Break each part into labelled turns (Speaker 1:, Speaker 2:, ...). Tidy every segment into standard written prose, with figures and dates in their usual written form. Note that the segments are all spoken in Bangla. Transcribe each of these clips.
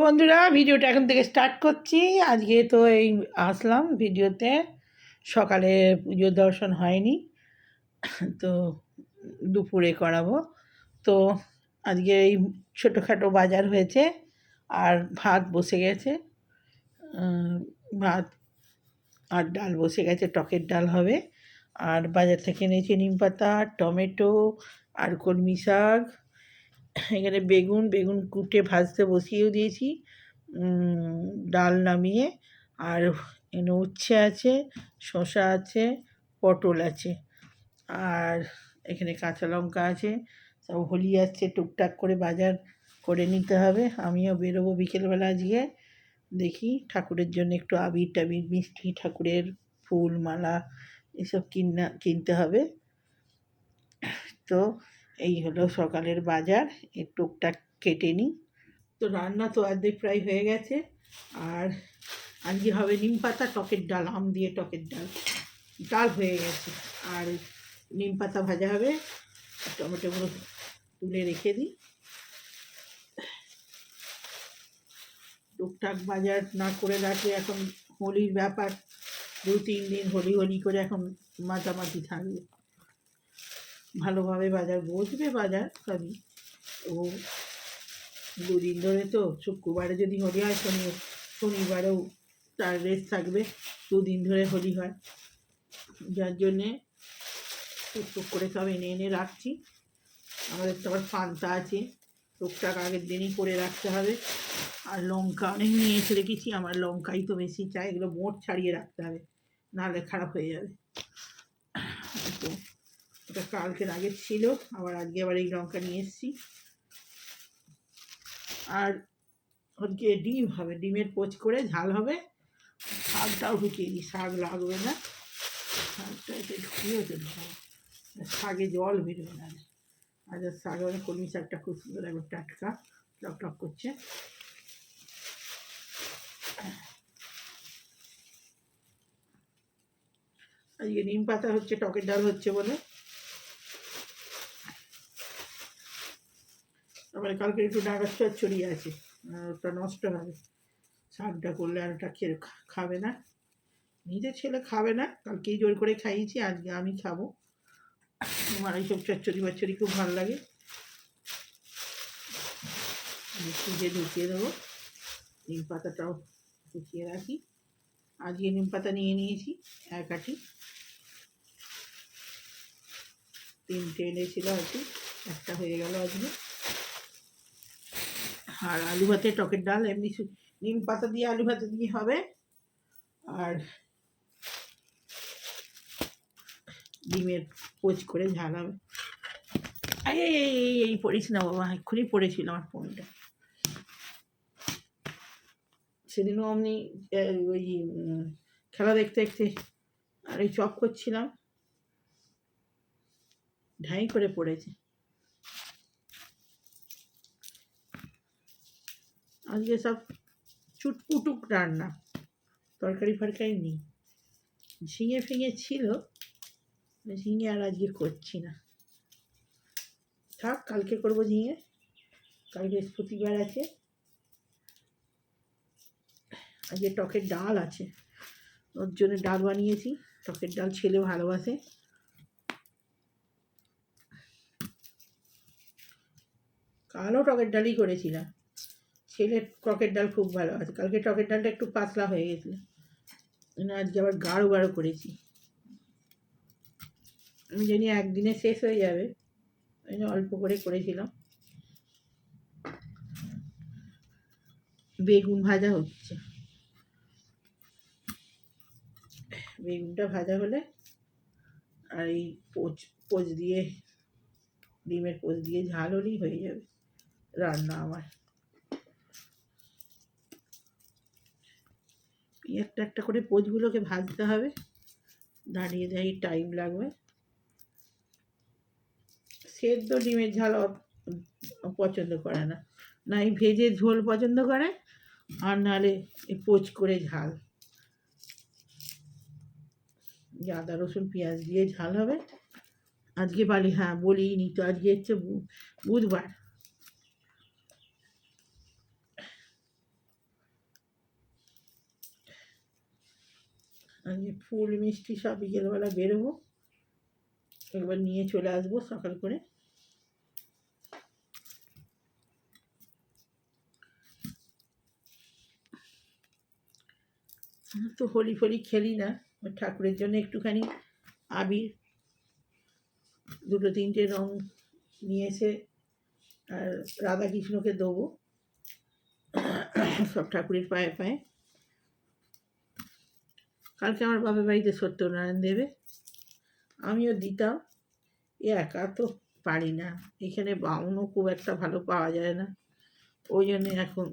Speaker 1: বন্ধুরা, ভিডিওটা এখন থেকে স্টার্ট করছি। আজকে তো এই আসলাম ভিডিওতে, সকালে পুজোর দর্শন হয়নি, তো দুপুরে করাবো। তো আজকে এই ছোটোখাটো বাজার হয়েছে, আর ভাত বসে গেছে। ভাত আর ডাল বসে গেছে, টকের ডাল হবে। আর বাজার থেকে এনেছি নিম পাতা, টমেটো আর কলমি শাক। এখানে বেগুন কুটে ভাজতে বসিয়েও দিয়েছি, ডাল নামিয়ে। আর এখানে উচ্ছে আছে, শসা আছে, পটল আছে, আর এখানে কাঁচা লঙ্কা আছে। সব হোলি আসছে, টুকটাক করে বাজার করে নিতে হবে। আমিও বেরোবো বিকেলবেলা আজকে। দেখি ঠাকুরের জন্য একটু আবির টাবির, মিষ্টি, ঠাকুরের ফুল মালা এসব কিনতে হবে। তো এই হলো সকালের বাজার, এই টুকটাক কেটে নিই। তো রান্না তো অর্ধেক প্রায় হয়ে গেছে। আর আজকে হবে নিম পাতা টকের ডাল, আম দিয়ে টকের ডাল। ডাল হয়ে গেছে, আর নিম পাতা ভাজা হবে। টমেটোগুলো তুলে রেখে দিই। টুকটাক বাজার না করে রাখলে এখন হোলির ব্যাপার, 2-3 দিন হোলি করে এখন মাঝামাঝি থাকবে, ভালোভাবে বাজার বসবে। বাজার সবই ও 2 দিন ধরে, তো শুক্রবারে যদি হোলি হয় শনিবারেও তার রেস্ট থাকবে। 2 দিন ধরে হোলি হয়, যার জন্যে টুকটুক করে সব এনে রাখছি। আমাদের তো আবার পান্তা আছে, টুকটাক আগের দিনই করে রাখতে হবে। আর লঙ্কা অনেক নিয়ে এসে রেখেছি, আমার লঙ্কাই তো বেশি চাই, এগুলো মোট ছাড়িয়ে রাখতে হবে, নাহলে খারাপ হয়ে যাবে। তো ওটা কালকের আগে ছিল, আজকে আবার এই লঙ্কা নিয়ে এসেছি। আর আজকে ডিম হবে, ডিমের পোচ করে ঝাল হবে। শাকটাও ঢুকিয়ে দিই, শাক লাগবে না, শাকটা এতে ঢুকিয়ে ঢুকাবো, শাকে জল বেরোবে না। আর শাক মানে কলমি শাকটা খুব সুন্দর, একবার টাটকা টক করছে। আজকে নিম পাতা হচ্ছে, টকের ডাল হচ্ছে বলে। তারপরে কালকে একটু ডাঁগার চচ্চড়ি আছে, ওটা নষ্ট হবে। শাকটা করলে আর ওটা খাবে না, নিজের ছেলে খাবে না, কালকেই জোর করে খাইয়েছি, আজকে আমি খাবো। আমার এইসব চচ্চড়ি খুব ভালো লাগে। ফ্রিজে ঢুকিয়ে দেবো, নিম পাতাটাও ঢুকিয়ে রাখি। আজকে নিম পাতা নিয়ে নিয়েছি 1 আঁটি, 3টে এনেছিল আজকে, একটা হয়ে গেল আজকে। আর আলু ভাতে টকের ডাল, এমনি নিম পাতা দিয়ে আলু ভাতে দিয়ে হবে। আর ডিমের পোচ করে ঝাল হবে। এই পড়িস না বাবা, এক্ষুনি পড়েছিল আমার ফোনটা। সেদিনও আমি ওই খেলা দেখতে আর ওই চপ করছিলাম, ঢাই করে পড়েছে। আজকে সব চুটপুটুক রান্না, তরকারি ফরকারি নেই। ঝিঙে ফিঙে ছিল, ঝিঙে আর আজকে করছি না, থাক, কালকে করবো ঝিঙে। কাল বৃহস্পতিবার আছে। আজকে টকের ডাল আছে, ওর জন্য ডাল বানিয়েছি। টকের ডাল ছেলে ভালোবাসে। কালও টকের ডালই করেছিলাম, ছেলের টকের ডাল খুব ভালো আছে। কালকে টকের ডালটা একটু পাতলা হয়ে গেছিল, আজকে আবার গাঢ় করেছি। আমি জানি একদিনে শেষ হয়ে যাবে, ওই জন্য অল্প করে করেছিলাম। বেগুন ভাজা হচ্ছে, বেগুনটা ভাজা হলে আর এই পোচ দিয়ে, ডিমের পোচ দিয়ে ঝাল হলেই হয়ে যাবে রান্না আমার। একটা করে পোচগুলোকে ভাজতে হবে, দাঁড়িয়ে টাইম লাগবে। সেদ্ধ ডিমের ঝাল পছন্দ করে না, এই ভেজে ঝোল পছন্দ করে, আর নাহলে এই পোচ করে ঝাল, আদা রসুন পেঁয়াজ দিয়ে ঝাল হবে। আজকে বলিনি তো, আজকে হচ্ছে বুধবার। আজকে ফুল মিষ্টি সব বিকেলবেলা বেরোবো, একবার নিয়ে চলে আসবো সকাল করে। তো হোলি ফোলি খেলি না, ঠাকুরের জন্য একটুখানি আবির দুটো তিনটে রং নিয়ে এসে আর রাধাকৃষ্ণকে দেবো সব ঠাকুরের পায়ে পায়ে। কালকে আমার বাপের বাড়িতে সত্যনারায়ণ দেবে, আমিও দিতাম, একা তো পারি না, এখানে বাউনও খুব একটা ভালো পাওয়া যায় না, ওই জন্যে এখন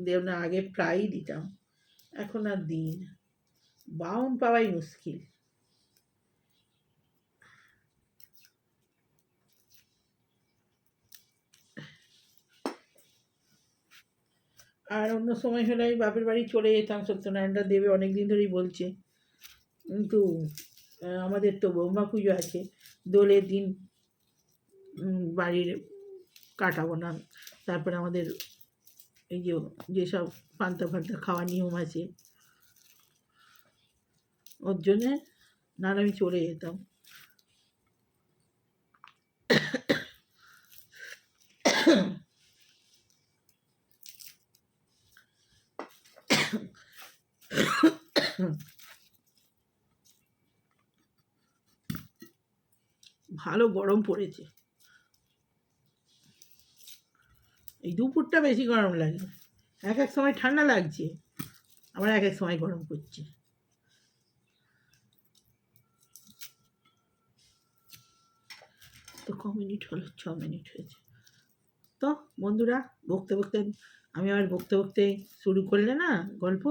Speaker 1: দেব না। আগে প্রায়ই দিতাম, এখন আর দিই না, বাউন পাওয়াই মুশকিল। আর অন্য সময় হলে আমি বাপের বাড়ি চলে যেতাম, সত্যনারায়ণটা দেবে অনেক দিন ধরেই বলছে, কিন্তু আমাদের তো ব্রহ্মা পুজো আছে, দোলের দিন বাড়ির কাটাবো না, তারপরে আমাদের এই যেসব পান্তা ফান্তা খাওয়ার নিয়ম আছে, ওর জন্যে না আমি চলে যেতাম। ভালো গরম পড়েছে, এই দুপুরটা বেশি গরম লাগে, এক এক সময় ঠান্ডা লাগছে, আবার এক এক সময় গরম করছে। তো ক মিনিট হলো? 6 মিনিট হয়েছে। তো বন্ধুরা, বকতে বকতে আমি আবার বকতে বকতে শুরু করলে না গল্প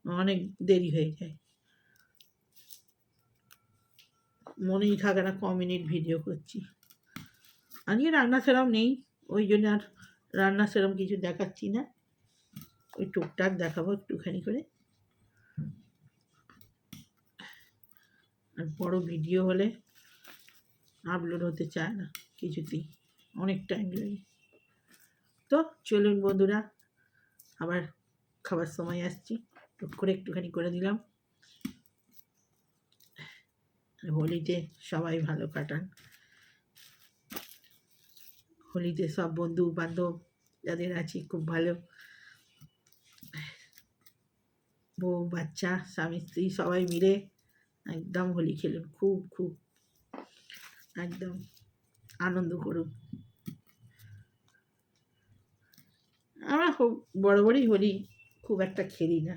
Speaker 1: অনেক দেরি হয়ে যায়, মনেই থাকে না ক মিনিট ভিডিও করছি। আজকে রান্না সেরম নেই, ওই জন্য আর রান্না সেরম কিছু দেখাচ্ছি না, ওই টুকটাক দেখাবো একটুখানি করে। আর বড় ভিডিও হলে আপলোড হতে চায় না কিছুতেই, অনেক টাইম লাগে। তো চলুন বন্ধুরা, আবার খাবার সময় আসছি, টুক করে একটুখানি করে দিলাম। হোলিতে সবাই ভালো কাটান, হোলিতে সব বন্ধু বান্ধব যাদের আছে খুব ভালো, বউ বাচ্চা স্বামী স্ত্রী সবাই মিলে একদম হোলি খেলুন, খুব খুব একদম আনন্দ করুন। আমরা খুব বড় বড়ই হোলি খুব একটা খেলি না,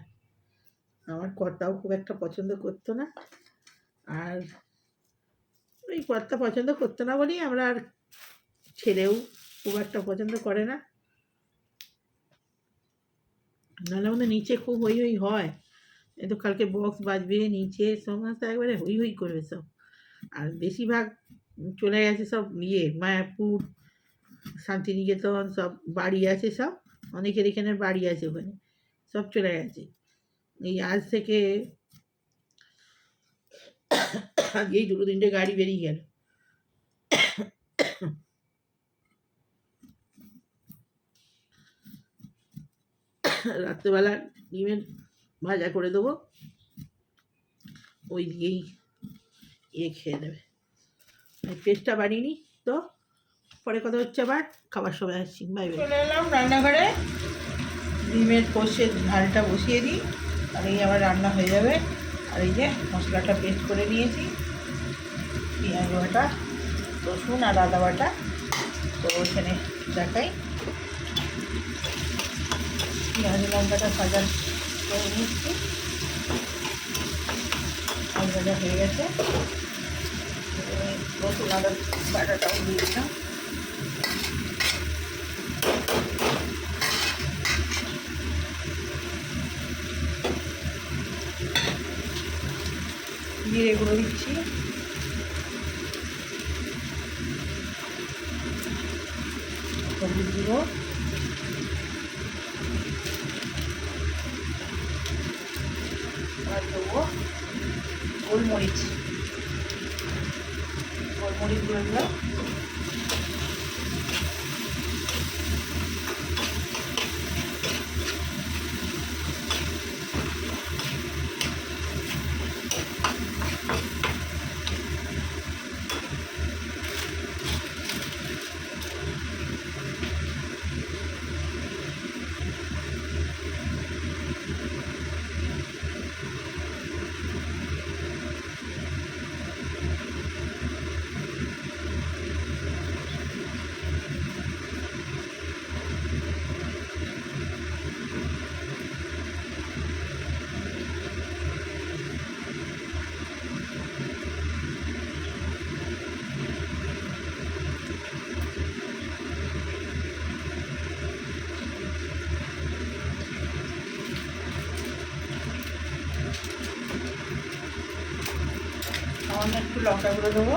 Speaker 1: আমার কর্তাও খুব একটা পছন্দ করতো না, আর ওই কর্তা পছন্দ করতো না বলেই আমরা আর, ছেলেও খুব একটা পছন্দ করে না, নাহলে আমাদের নিচে খুব হই হই হয়, এই তো কালকে বক্স বাজবে নিচে সমস্ত একবারে হই হই করবে সব, আর বেশিরভাগ চলে গেছে সব মায়াপুর শান্তিনিকেতন, সব বাড়ি আছে, সব অনেকের এখানে বাড়ি আছে ওখানে, সব চলে গেছে। এই আজ থেকে আজকেই দুটো তিনটে গাড়ি বেরিয়ে গেল। রাত্রেবেলা ডিমের ভাজা করে দেবো, ওই দিয়েই খেয়ে নেবে, পেস্টটা বানিয়ে নিই। তো পরে কথা হচ্ছে, আবার খাবার সময় আসছি, বাই বাই। চলে এলাম রান্নাঘরে, ডিমের পোস্টের ঝালটা বসিয়ে দিই, আর এই আবার রান্না হয়ে যাবে। আর এই যে মশলাটা পেস্ট করে নিয়েছি, পেঁয়াজ বাটা, রসুন আর আদা বাটা, তো ওখানে দেখাই পেঁয়াজ লঙ্কাটা ভাজা করে নিচ্ছি, আলু ভাজা হয়ে গেছে, রসুন আদা বাটাটাও দিয়ে দিলাম, জিরে গুঁড়ো দিচ্ছি, হলুদ গুঁড়ো, আর দেবো গোলমরিচ গুঁড়ো দিলাম, সামান্য একটু লঙ্কা গুঁড়ো দেবো,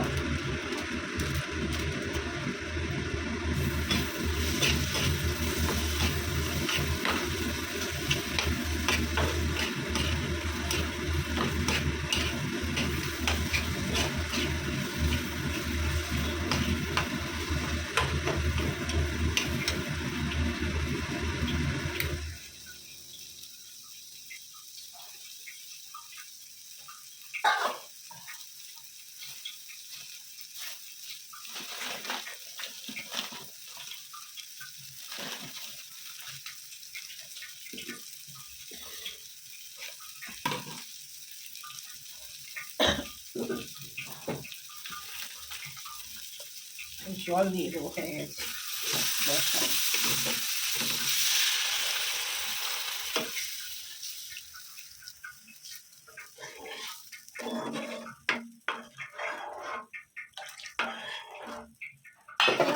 Speaker 1: জল দিয়ে দেবো, হয়ে গেছে বসা।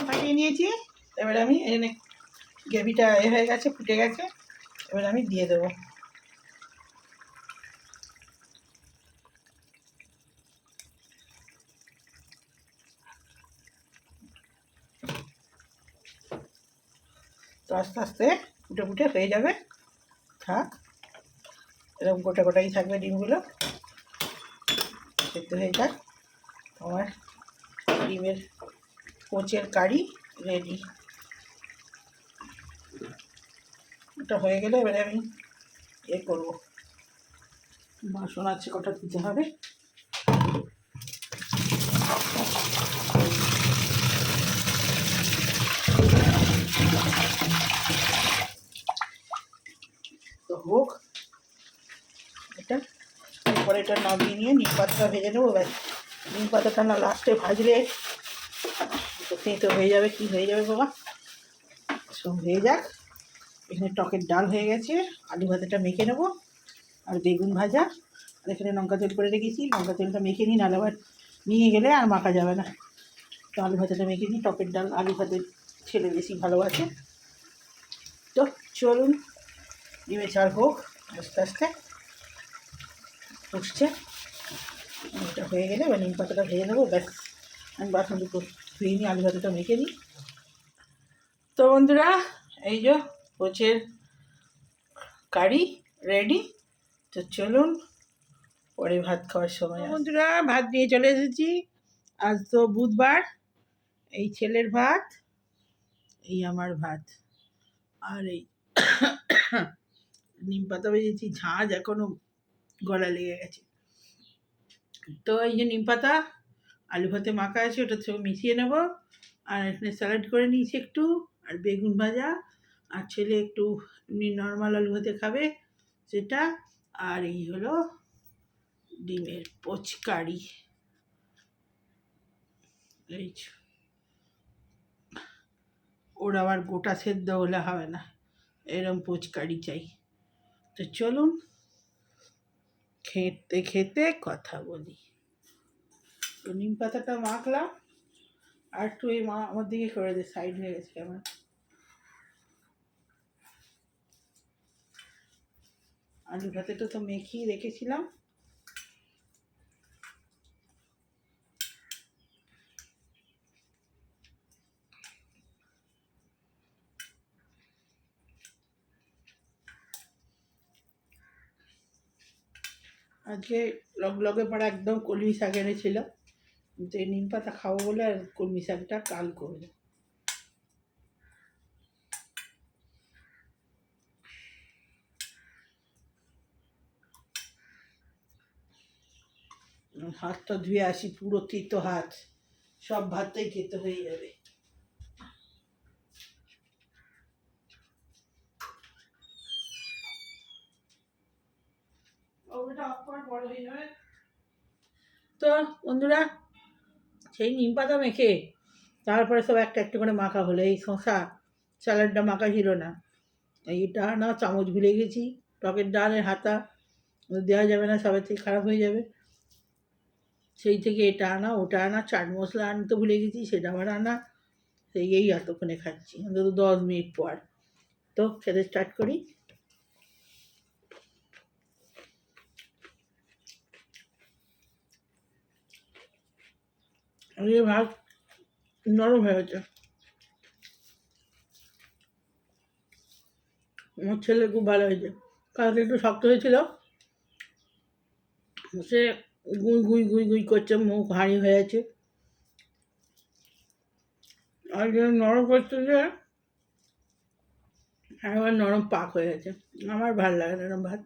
Speaker 1: ফাটিয়ে নিয়েছি, এবার আমি এখানে গ্রেভিটা হয়ে গেছে, ফুটে গেছে, এবার আমি দিয়ে দেবো। তো আস্তে আস্তে ফুটে ফুটে হয়ে যাবে, থাক এরকম গোটা গোটাই থাকবে ডিমগুলো, সেদ্ধ হয়ে যাক। আমার ডিমের পোচের কারি রেডি। এটা হয়ে গেলে এবারে আমি করবো, বাসন আছে কটা দিতে হবে। তো হোক এটা, এরপরে এটা নামিয়ে নিয়ে নিম পাতাটা ভেজে নেবো। ব্যাস, নিম পাতাটা না লাস্টে ভাজলে তো হয়ে যাবে, কি হয়ে যাবে বাবা, সব হয়ে যাক। এখানে টকের ডাল হয়ে গেছে, আলু ভাজাটা মেখে নেবো, আর বেগুন ভাজা, আর এখানে লঙ্কা তেল করে রেখেছি, লঙ্কা তেলটা মেখে নিই, নাহলে আবার নিয়ে গেলে আর মাখা যাবে না। তো আলু ভাজাটা মেখে নিই, টকের ডাল আলু ভাতের ছেলে বেশি ভালোবাসে। তো চলুন ডিমের ঝাল হোক, আস্তে আস্তে ফুটছে। এটা হয়ে গেলে এবার নিম পাতাটা ভেজে নেবো। ব্যাস, আমি বাসন দুটো ধুয়ে নিই, আলু ভাতাটা মেখে নিই। তো বন্ধুরা, এই যে পোচের কারি রেডি। তো চলুন পরে ভাত খাওয়ার সময়। বন্ধুরা, ভাত নিয়ে চলে এসেছি। আজ তো বুধবার, এই ছেলের ভাত, এই আমার ভাত, আর এই নিম পাতা ভেজেছি, ঝাঁঝ এখনো গলা লেগে গেছে। তো এই যে নিম পাতা আলু ভাতে মাখা আছে, ওটা সব মিশিয়ে নেব। আর এখানে স্যালাড করে নিয়েছি একটু, আর বেগুন ভাজা, আর ছেলে একটু এমনি নর্মাল আলু ভাতে খাবে সেটা, আর এই হলো ডিমের পোচকারি। এই ওর আবার গোটা সেদ্ধ হলে হবে না, এরম পোচকারি চাই। তো চলুন খেতে খেতে কথা বলি। তো নিম পাতাটা মাখলাম, আর একটু এই আমার দিকে করে দে, সাইড হয়ে গেছে কেমন। আলু ভাতেটা তো মেখেই রেখেছিলাম, আজকে লগে পাড়া একদম কলমি শাক এনেছিল, কিন্তু এই নিম পাতা খাবো বলে আর কলমি শাকটা কাল করবো। হাতটা ধুয়ে আসি, পুরো তেতো হাত, সব ভাতটাই খেতে হয়ে যাবে। তো বন্ধুরা, সেই নিম পাতা মেখে তারপরে সব একটা একটা করে মাখা হলো। এই শশা স্যালাডটা মাখা ছিল না, এইটা না চামচ ভুলে গেছি, টকের ডালের হাতা দেওয়া যাবে না, সবার থেকে খারাপ হয়ে যাবে, সেই থেকে এটা আনা ওটা আনা, চাট মশলা আনতে ভুলে গেছি, সেটা আবার আনা, সেই এই এতক্ষণে খাচ্ছি, অন্তত 10 মিনিট পর। তো খেতে স্টার্ট করি। এই ভাত নরম হয়ে গেছে। আমার ছেলে খুব ভালো হয়েছে। কালকে একটু শক্ত হয়েছিল, সে গুই গুই গুই গুই করছে, মুখ হাঁড়ি হয়ে আছে। আর যে নরম করছে যে এবার নরম পাক হয়ে গেছে। আমার ভালো লাগে না এরম ভাত।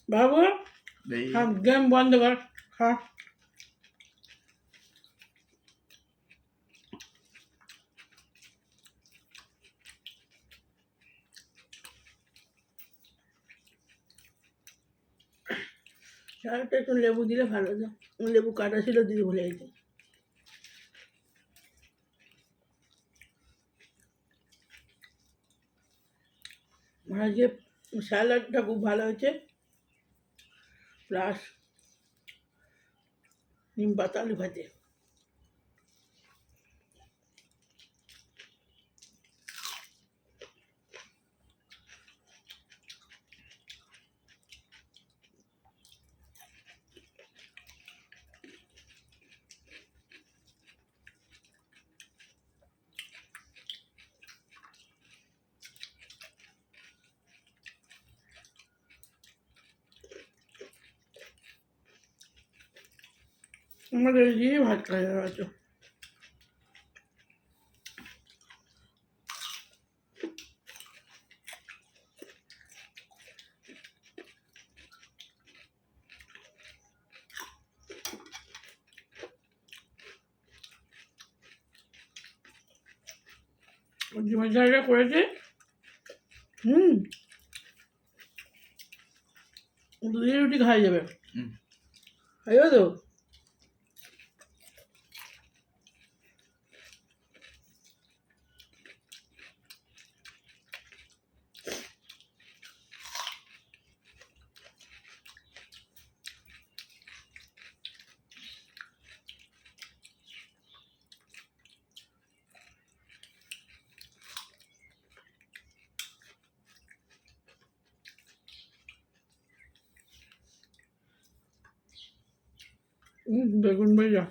Speaker 1: বাবু সব গেম বন্ধ কর, খা। স্যালাডটা একটু লেবু দিলে ভালো হতো, লেবু কাটা ছিল, দিদি ভুলে গেছি। আজকে স্যালাডটা খুব ভালো হয়েছে, প্লাস নিম পাতা আলু ভাজে। আমাদের দিয়ে ভাত খাওয়া হয়েছে। ডিমের ঝালটা করেছে, দুধের রুটি খাওয়া যাবে, খাইবে তো? বেগুন ভাজা।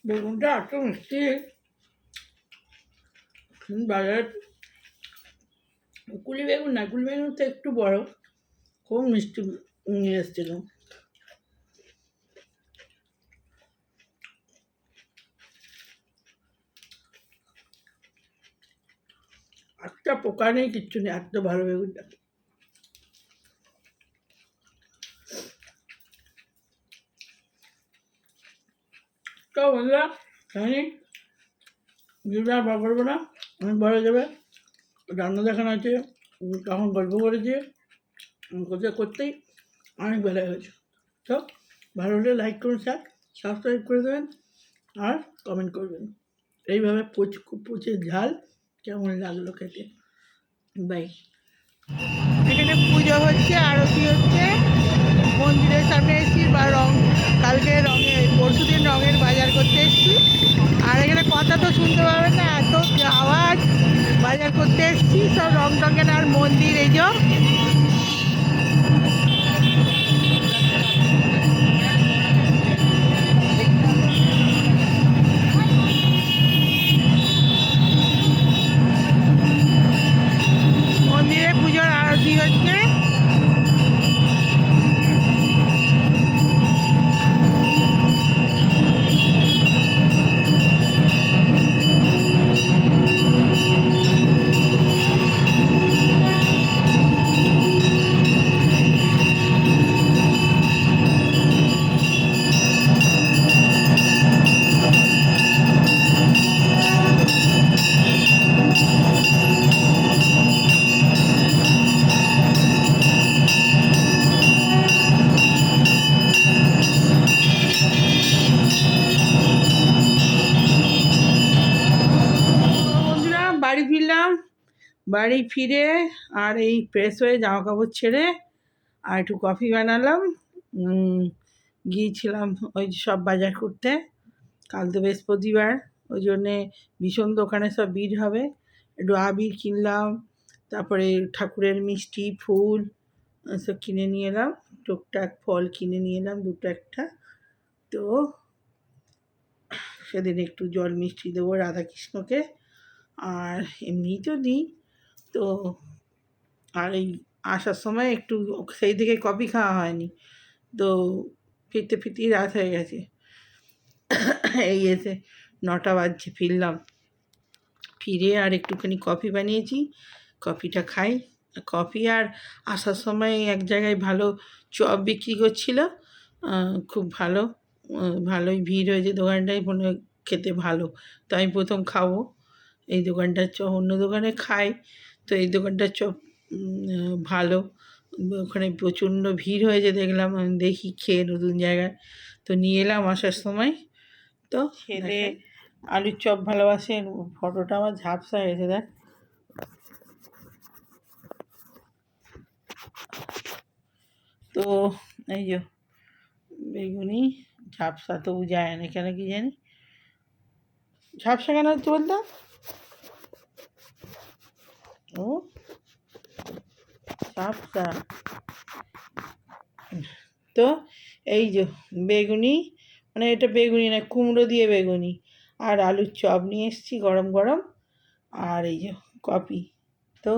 Speaker 1: বেগুনটা এত মিষ্টি, বাজারে কুলি বেগুন না, কুলি বেগুন তো একটু বড়, খুব মিষ্টি নিয়ে এসেছিলাম। একটা পোকা নেই, কিচ্ছু নেই, এত ভালো বেগুনটা। তো বন্ধুরা, জানি ভিডিওটা বড় করবো না, অনেক বড় হয়ে যাবে। রান্না দেখানো আছে, তখন গল্প করেছি, কোথায় করতেই অনেক বেলা হয়েছে। তো ভালো হলে লাইক করুন, সাবস্ক্রাইব করে দেবেন আর কমেন্ট করবেন। এইভাবে পচে ঝাল কেমন লাগলো খেতে। বাই। এখানে পুজো হচ্ছে, আরতি হচ্ছে, মন্দিরের সামনে এসেছি, বা কালকে পরশুদিন রঙের বাজার করতে এসেছি। আর এখানে কথা তো শুনতে পাবেন না, এত আওয়াজ। বাজার করতে এসেছি, সব রং টঙের আর মন্দির, এই যে মন্দিরে পুজোর আরতি হচ্ছে। বাড়ি ফিরে আর এই ফ্রেশ হয়ে জামা কাপড় ছেড়ে আর একটু কফি বানালাম। গিয়েছিলাম ওই সব বাজার করতে, কাল তো বৃহস্পতিবার, ওই জন্যে ভীষণ দোকানে সব ভিড় হবে। একটু আবির কিনলাম, তারপরে ঠাকুরের মিষ্টি ফুল সব কিনে নিয়ে এলাম, টুকটাক ফল কিনে নিয়ে এলাম দুটো একটা। তো সেদিন একটু জল মিষ্টি দেবো রাধাকৃষ্ণকে, আর এমনিই তো দিই। তো আর এই আসার সময় একটু সেই থেকে কফি খাওয়া হয়নি, তো ফিরতে ফিরতেই রাত হয়ে গেছে। এই এসে 9টা বাজছে, ফিরলাম, ফিরে আর একটুখানি কফি বানিয়েছি, কফিটা খাই। কফি আর আসার সময় এক জায়গায় ভালো চপ বিক্রি করছিল, খুব ভালো, ভালোই ভিড় হয়েছে দোকানটায়, মনে হয় খেতে ভালো। তো আমি প্রথম খাবো এই দোকানটার চপ, অন্য দোকানে খাই, তো এই দোকানটার চপ ভালো। ওখানে প্রচণ্ড ভিড় হয়েছে দেখলাম, আমি দেখি খেয়ে নতুন জায়গায়, তো নিয়ে এলাম আসার সময়। তো ছেলে আলুর চপ ভালোবাসে, ফটোটা আমার ঝাপসা হয়েছে দেখ। তো এই যে বেগুনি ঝাপসা, তবু যায় না কেন কি জানি, ঝাপসা কেন হচ্ছে বলতো? ও ঝাপসা। তো এই যে বেগুনি, মানে এটা বেগুনি না, কুমড়ো দিয়ে বেগুনি আর আলুর চপ নিয়ে এসেছি গরম গরম, আর এই যে কফি। তো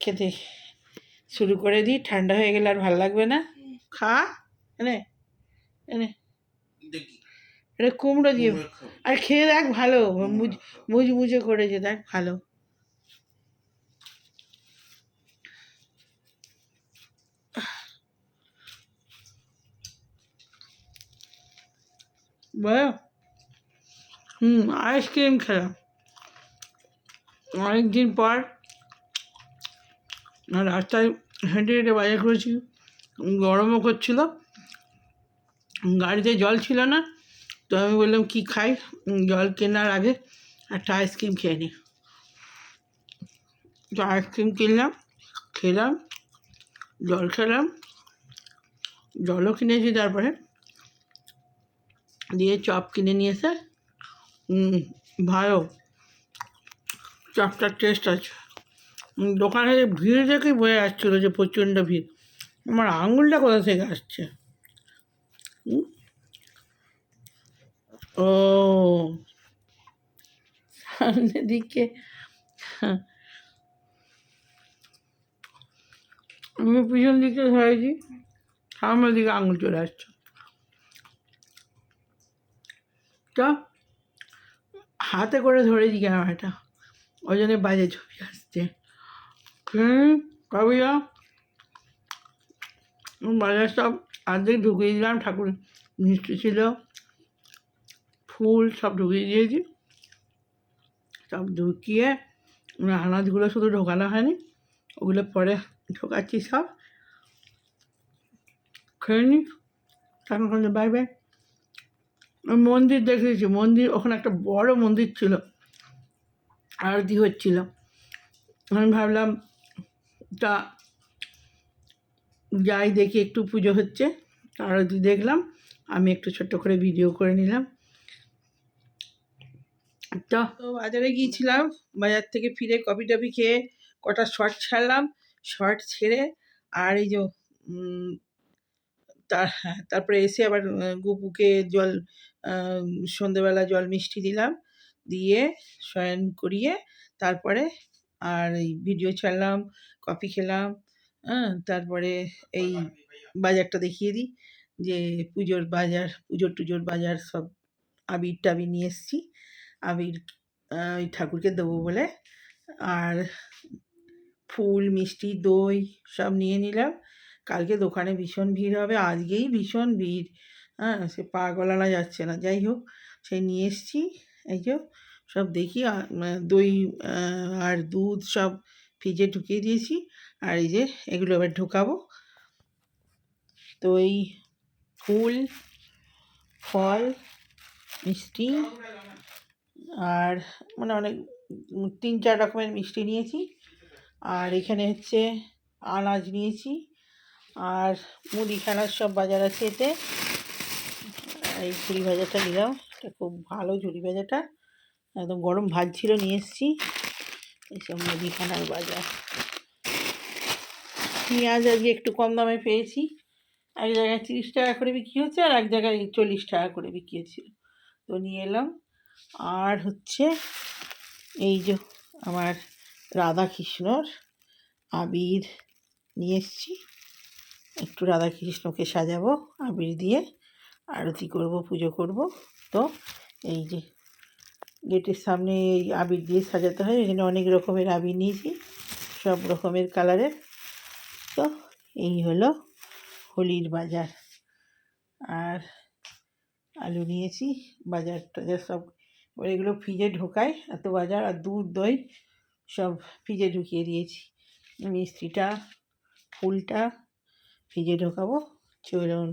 Speaker 1: খেতে শুরু করে দিই, ঠান্ডা হয়ে গেলে আর ভালো লাগবে না। খা, এনে এনে, এটা কুমড়ো দিয়ে, আর খেয়ে দেখ ভালো, মুচমুচে করেছে দেখ, ভালো। বলো। আইসক্রিম খেলাম অনেকদিন পর, আর রাস্তায় হেঁটে হেঁটে বাজার করেছি, গরমও করছিল, গাড়িতে জল ছিল না, তো আমি বললাম কি খাই, জল কেনার আগে একটা আইসক্রিম খেয়ে নিই। তো আইসক্রিম কিনলাম, খেলাম, জল খেলাম, জলও কিনেছি, তারপরে দিয়ে চপ কিনে নিয়ে এসে ভালো, চপটার টেস্ট আছে। দোকানে ভিড় দেখেই বোঝা যাচ্ছিলো যে প্রচণ্ড ভিড়। আমার আঙুলটা কোথা থেকে আসছে? ও সামনের দিকে, আমি পিছন দিকে ধরেছি, সামনের দিকে আঙুল চলে আসছে। তো হাতে করে ধরেছি ক্যামেরাটা, ওই জন্য বাজে ছবি আসছে। কবিয়া বাজার সব আর্ধেক ঢুকিয়ে দিলাম, ঠাকুর মিষ্টি ছিল, ফুল সব ঢুকিয়ে দিয়েছি, সব ঢুকিয়ে আনাজগুলো শুধু ঢোকানো হয়নি, ওগুলো পরে ঢোকাচ্ছি সব। খেয়ে নি, তখন বাই বাই। মন্দির দেখেছি, মন্দির ওখানে একটা বড় মন্দির ছিল, আরতি হচ্ছিল, আমি ভাবলাম তা যাই দেখি, একটু পুজো হচ্ছে, আরতি দেখলাম, আমি একটু ছোট্ট করে ভিডিও করে নিলাম। তো বাজারে গিয়েছিলাম, বাজার থেকে ফিরে কফি টফি খেয়ে কটা শর্ট ছাড়লাম, শর্ট ছেড়ে আর এই যে তারপরে এসে আবার গপুকে জল, সন্ধেবেলা জল মিষ্টি দিলাম, দিয়ে শয়ন করিয়ে তারপরে আর এই ভিডিও ছাড়লাম, কফি খেলাম। তারপরে এই বাজারটা দেখিয়ে দিই, যে পুজোর বাজার, পুজোর টুজোর বাজার সব আবির টাবির নিয়ে এসেছি, আবির ওই ঠাকুরকে দেবো বলে, আর ফুল মিষ্টি দই সব নিয়ে নিলাম। কালকে দোকানে ভীষণ ভিড় হবে, আজকেই ভীষণ ভিড়, সে পা গলানো যাচ্ছে না, যাই হোক সে নিয়ে এসেছি। এই যে সব দেখি, দই আর দুধ সব ফ্রিজে ঢুকিয়ে দিয়েছি, আর এই যে এগুলো এবার ঢোকাবো। তো এই ফুল ফল মিষ্টি আর মানে অনেক 3-4 রকমের মিষ্টি নিয়েছি, আর এখানে হচ্ছে আনাজ নিয়েছি, আর মুদিখানার সব বাজার আছে এতে। এই ঝুড়ি ভাজাটা নিলাম, এটা খুব ভালো ঝুড়ি ভাজাটা, একদম গরম ভাজছিল, নিয়ে এসেছি। এইসব মুদিখানার বাজার। পেঁয়াজ আজকে একটু কম দামে পেয়েছি, এক জায়গায় 30 টাকা করে বিক্রি হচ্ছে, আর এক জায়গায় 40 টাকা করে বিক্রি হচ্ছিল, তো নিয়ে এলাম। আর হচ্ছে এই যে আমার রাধাকৃষ্ণর আবির নিয়ে এসেছি, একটু রাধাকৃষ্ণকে সাজাবো আবির দিয়ে, আরতি করব, পুজো করব। তো এই যে গেটের সামনে এই আবির দিয়ে সাজাতে হয়, এখানে অনেক রকমের আবির নিয়েছি, সব রকমের কালারের। তো এই হলো হোলির বাজার। আর আলু নিয়েছি, বাজার টাজার সব, এবার এগুলো ফ্রিজে ঢোকাই, এত বাজার, আর দুধ দই সব ফ্রিজে ঢুকিয়ে দিয়েছি। মিষ্টিটা, ফুলটা ফ্রিজে ঢোকাবো, চলুন।